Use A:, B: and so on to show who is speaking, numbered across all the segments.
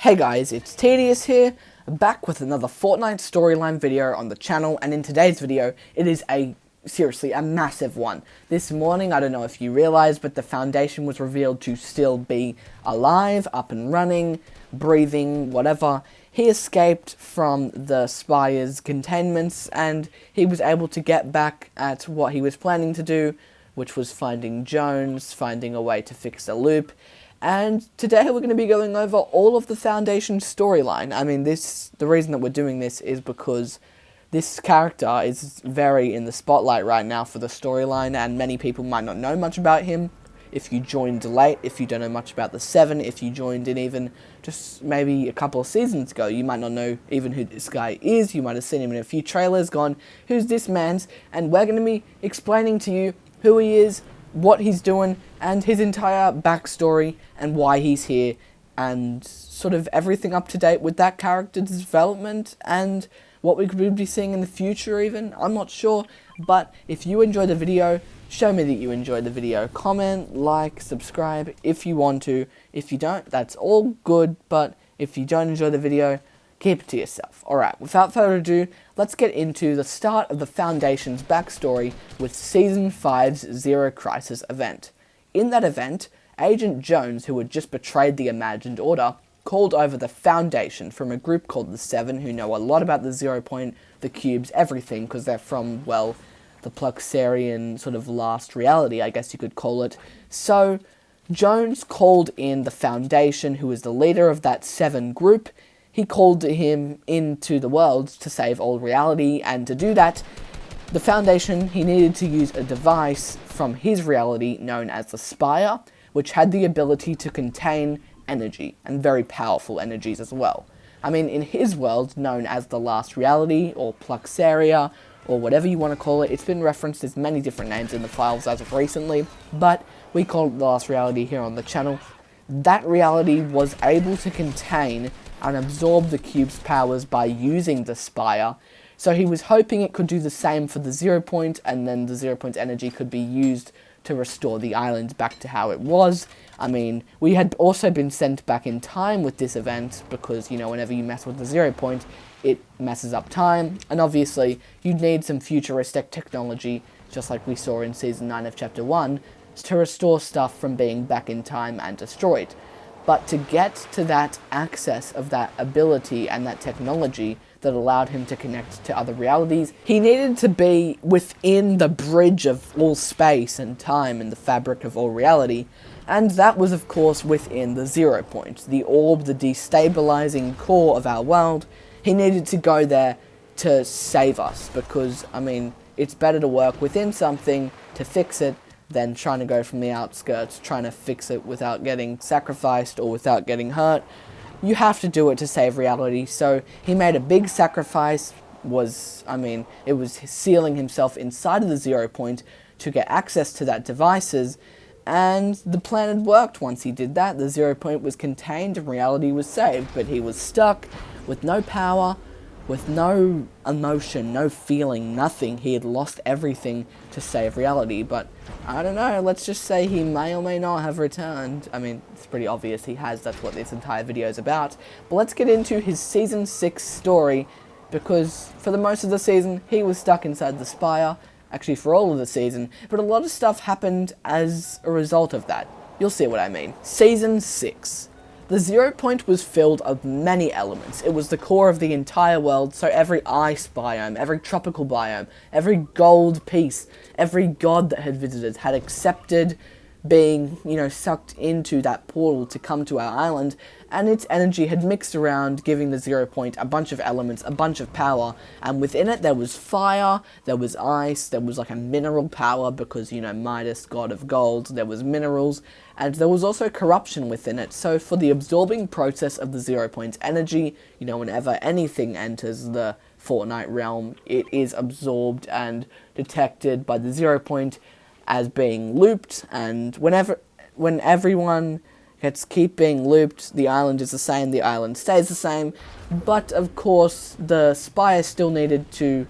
A: Hey guys, it's Tedious here, back with another Fortnite Storyline video on the channel, and in today's video, it is seriously, a massive one. This morning, I don't know if you realized, but the Foundation was revealed to still be alive, up and running, breathing, whatever. He escaped from the Spire's containments, and he was able to get back at what he was planning to do, which was finding Jones, finding a way to fix the loop. And today we're going to be going over all of the Foundation storyline. I mean, the reason that we're doing this is because this character is very in the spotlight right now for the storyline, and many people might not know much about him. If you joined late, if you don't know much about the 7, if you joined in even just maybe a couple of seasons ago, you might not know even who this guy is. You might have seen him in a few trailers, gone, who's this man's? And we're going to be explaining to you who he is, what he's doing, and his entire backstory, and why he's here, and sort of everything up to date with that character's development, and what we could be seeing in the future even. I'm not sure, but if you enjoyed the video, show me that you enjoyed the video. Comment, like, subscribe if you want to. If you don't, that's all good, but if you don't enjoy the video, keep it to yourself. Alright, without further ado, let's get into the start of the Foundation's backstory with Season 5's Zero Crisis event. In that event, Agent Jones, who had just betrayed the Imagined Order, called over the Foundation from a group called the 7, who know a lot about the 0 point, the cubes, everything, because they're from, well, the Pluxarian sort of last reality, I guess you could call it. So, Jones called in the Foundation, who is the leader of that 7 group. He called him into the world to save all reality, and to do that, the Foundation, he needed to use a device from his reality known as the Spire, which had the ability to contain energy, and very powerful energies as well. I mean, in his world, known as the Last Reality, or Pluxaria, or whatever you want to call it, it's been referenced as many different names in the files as of recently, but we call it the Last Reality here on the channel. That reality was able to contain and absorb the cube's powers by using the Spire, so he was hoping it could do the same for the 0 point, and then the 0 point energy could be used to restore the island back to how it was. I mean, we had also been sent back in time with this event, because, you know, whenever you mess with the 0 point, it messes up time, and obviously, you'd need some futuristic technology, just like we saw in Season 9 of Chapter 1, to restore stuff from being back in time and destroyed. But to get to that access of that ability and that technology that allowed him to connect to other realities, he needed to be within the bridge of all space and time and the fabric of all reality, and that was of course within the 0 point, the orb, the destabilizing core of our world. He needed to go there to save us, because, I mean, it's better to work within something to fix it than trying to go from the outskirts, trying to fix it without getting sacrificed or without getting hurt. You have to do it to save reality, so he made a big sacrifice. It was sealing himself inside of the 0 point to get access to that devices, and the plan had worked. Once he did that, the 0 point was contained and reality was saved, but he was stuck with no power, with no emotion, no feeling, nothing. He had lost everything to save reality, but I don't know, let's just say he may or may not have returned. I mean, it's pretty obvious he has, that's what this entire video is about. But let's get into his Season 6 story, because for the most of the season, he was stuck inside the Spire. Actually, for all of the season, but a lot of stuff happened as a result of that. You'll see what I mean. Season 6. The 0 point was filled of many elements. It was the core of the entire world, so every ice biome, every tropical biome, every gold piece, every god that had visited had accepted being, sucked into that portal to come to our island, and its energy had mixed around, giving the 0 point a bunch of elements, a bunch of power, and within it there was fire, there was ice, there was like a mineral power, because, Midas, god of gold, there was minerals, and there was also corruption within it. So for the absorbing process of the 0 point energy, whenever anything enters the Fortnite realm, it is absorbed and detected by the 0 point as being looped, and when everyone keep being looped, the island is the same, the island stays the same, but of course the Spire still needed to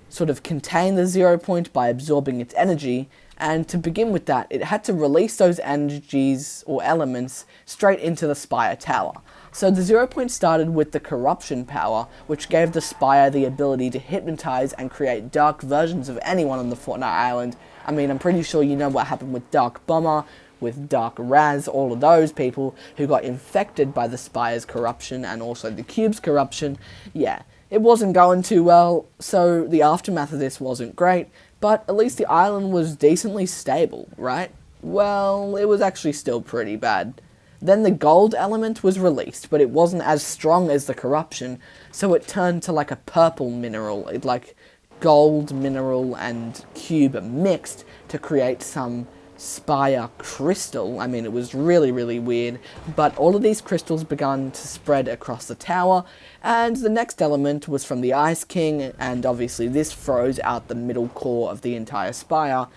A: sort of contain the 0 point by absorbing its energy, and to begin with that, it had to release those energies or elements straight into the Spire Tower. So the 0 point started with the corruption power, which gave the Spire the ability to hypnotize and create dark versions of anyone on the Fortnite island. I mean, I'm pretty sure you know what happened with Dark Bomber, with Dark Raz, all of those people who got infected by the Spire's corruption and also the Cube's corruption. Yeah, it wasn't going too well, so the aftermath of this wasn't great, but at least the island was decently stable, right? Well, it was actually still pretty bad. Then the gold element was released, but it wasn't as strong as the corruption, so it turned to like a purple mineral, like gold mineral and cube mixed to create some Spire crystal. I mean, it was really, really weird, but all of these crystals began to spread across the tower, and the next element was from the Ice King, and obviously this froze out the middle core of the entire Spire.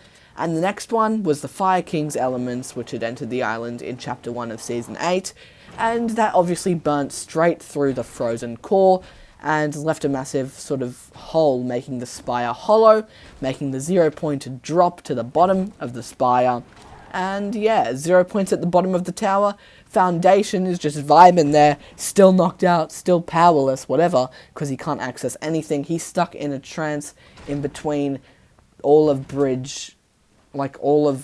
A: And the next one was the Fire King's elements, which had entered the island in Chapter 1 of Season 8, and that obviously burnt straight through the frozen core, and left a massive sort of hole, making the Spire hollow, making the 0 point drop to the bottom of the Spire. And yeah, 0 points at the bottom of the tower. Foundation is just vibing there, still knocked out, still powerless, whatever, because he can't access anything. He's stuck in a trance in between all of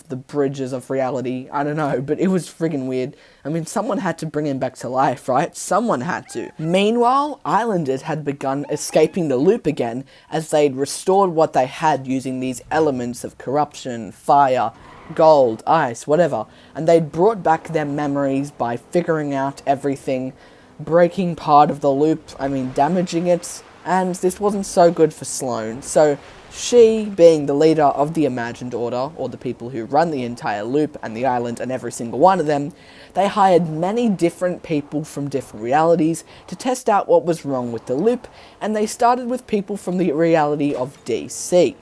A: the bridges of reality. I don't know, but it was friggin' weird. I mean, someone had to bring him back to life, right? Someone had to. Meanwhile, Islanders had begun escaping the loop again, as they'd restored what they had using these elements of corruption, fire, gold, ice, whatever, and they'd brought back their memories by figuring out everything, breaking part of the loop, damaging it, and this wasn't so good for Sloane. So she, being the leader of the Imagined Order, or the people who run the entire loop and the island and every single one of them, they hired many different people from different realities to test out what was wrong with the loop, and they started with people from the reality of DC.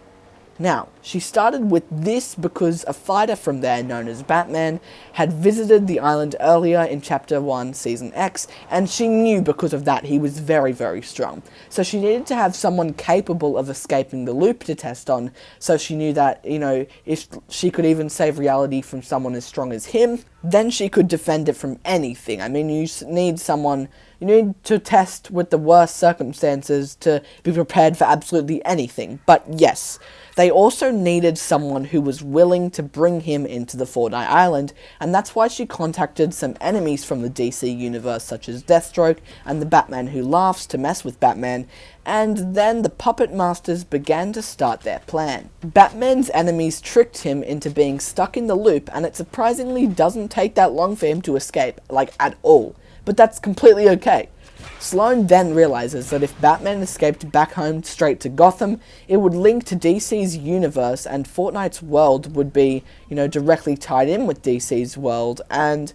A: Now, she started with this because a fighter from there, known as Batman, had visited the island earlier in Chapter 1, Season X, and she knew because of that he was very, very strong. So she needed to have someone capable of escaping the loop to test on, so she knew that, if she could even save reality from someone as strong as him, then she could defend it from anything. You need to test with the worst circumstances to be prepared for absolutely anything. But yes, they also needed someone who was willing to bring him into the Fortnite Island, and that's why she contacted some enemies from the DC universe such as Deathstroke and the Batman Who Laughs to mess with Batman, and then the Puppet Masters began to start their plan. Batman's enemies tricked him into being stuck in the loop, and it surprisingly doesn't take that long for him to escape, at all. But that's completely okay. Sloane then realizes that if Batman escaped back home straight to Gotham, it would link to DC's universe, and Fortnite's world would be, directly tied in with DC's world, and,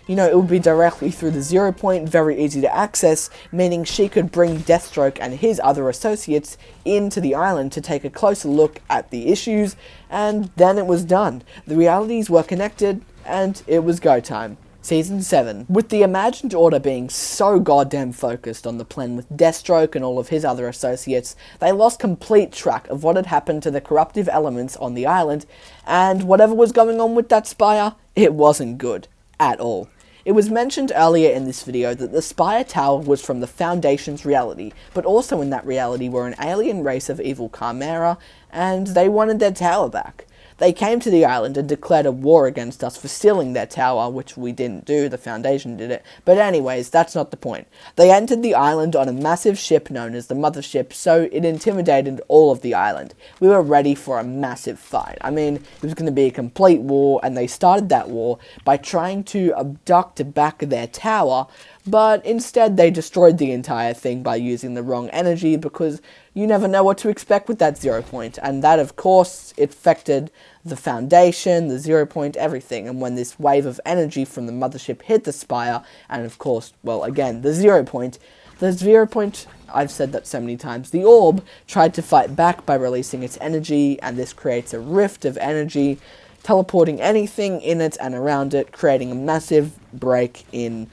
A: it would be directly through the 0 point, very easy to access, meaning she could bring Deathstroke and his other associates into the island to take a closer look at the issues, and then it was done. The realities were connected, and it was go time. Season 7. With the Imagined Order being so goddamn focused on the plan with Deathstroke and all of his other associates, they lost complete track of what had happened to the corruptive elements on the island, and whatever was going on with that Spire, it wasn't good. At all. It was mentioned earlier in this video that the Spire Tower was from the Foundation's reality, but also in that reality were an alien race of evil Chimera, and they wanted their tower back. They came to the island and declared a war against us for stealing their tower, which we didn't do, the Foundation did it. But anyways, that's not the point. They entered the island on a massive ship known as the Mothership, so it intimidated all of the island. We were ready for a massive fight. It was going to be a complete war, and they started that war by trying to abduct back their tower, but instead they destroyed the entire thing by using the wrong energy, because you never know what to expect with that 0 point, and that of course affected the Foundation, the 0 point, everything. And when this wave of energy from the Mothership hit the Spire, and of course, the 0 point, I've said that so many times, the orb tried to fight back by releasing its energy, and this creates a rift of energy, teleporting anything in it and around it, creating a massive break in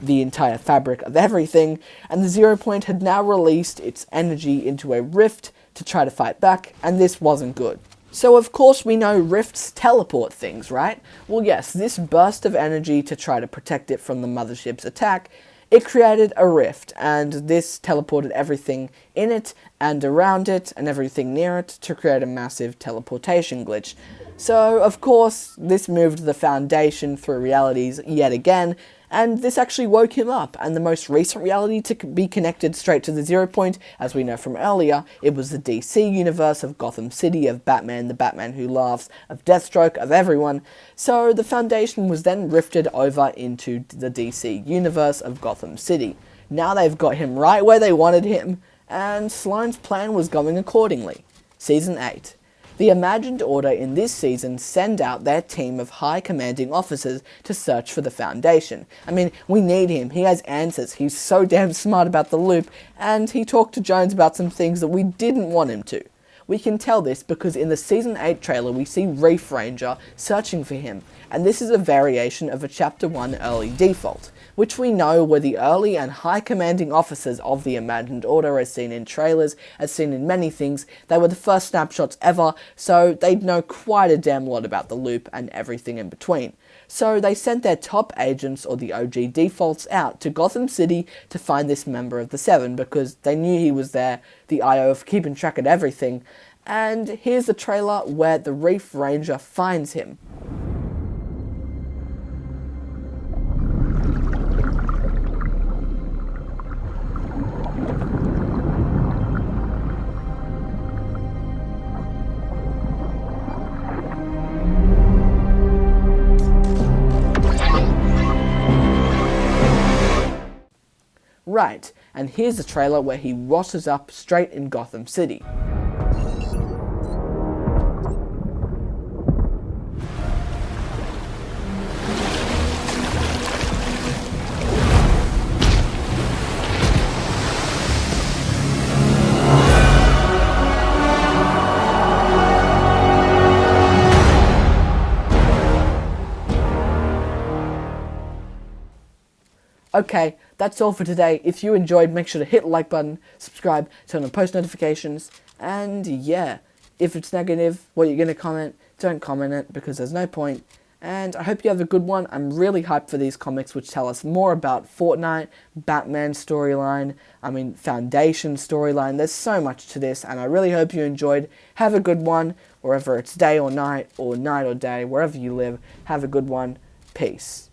A: the entire fabric of everything, and the 0 point had now released its energy into a rift to try to fight back, and this wasn't good. So of course we know rifts teleport things, right? Well yes, this burst of energy to try to protect it from the Mothership's attack, it created a rift, and this teleported everything in it and around it and everything near it to create a massive teleportation glitch. So, of course, this moved the Foundation through realities yet again, and this actually woke him up, and the most recent reality to be connected straight to the 0 point, as we know from earlier, it was the DC universe of Gotham City, of Batman, the Batman Who Laughs, of Deathstroke, of everyone. So the Foundation was then rifted over into the DC universe of Gotham City. Now they've got him right where they wanted him, and Sloane's plan was going accordingly. Season 8. The Imagined Order in this season send out their team of high commanding officers to search for the Foundation. I mean, we need him, he has answers, he's so damn smart about the loop, and he talked to Jones about some things that we didn't want him to. We can tell this because in the Season 8 trailer we see Reef Ranger searching for him, and this is a variation of a Chapter 1 early default, which we know were the early and high commanding officers of the Imagined Order as seen in trailers, as seen in many things. They were the first snapshots ever, so they'd know quite a damn lot about the loop and everything in between. So they sent their top agents, or the OG defaults, out to Gotham City to find this member of the Seven, because they knew he was there, the IO of keeping track of everything. And here's the trailer where the Reef Ranger finds him. Right, and here's the trailer where he rosses up straight in Gotham City. Okay, that's all for today. If you enjoyed, make sure to hit the like button, subscribe, turn on post notifications, and yeah, if it's negative, what you're going to comment, don't comment it because there's no point. And I hope you have a good one. I'm really hyped for these comics which tell us more about Fortnite, Batman storyline, Foundation storyline. There's so much to this and I really hope you enjoyed. Have a good one, wherever it's day or night or day, wherever you live. Have a good one. Peace.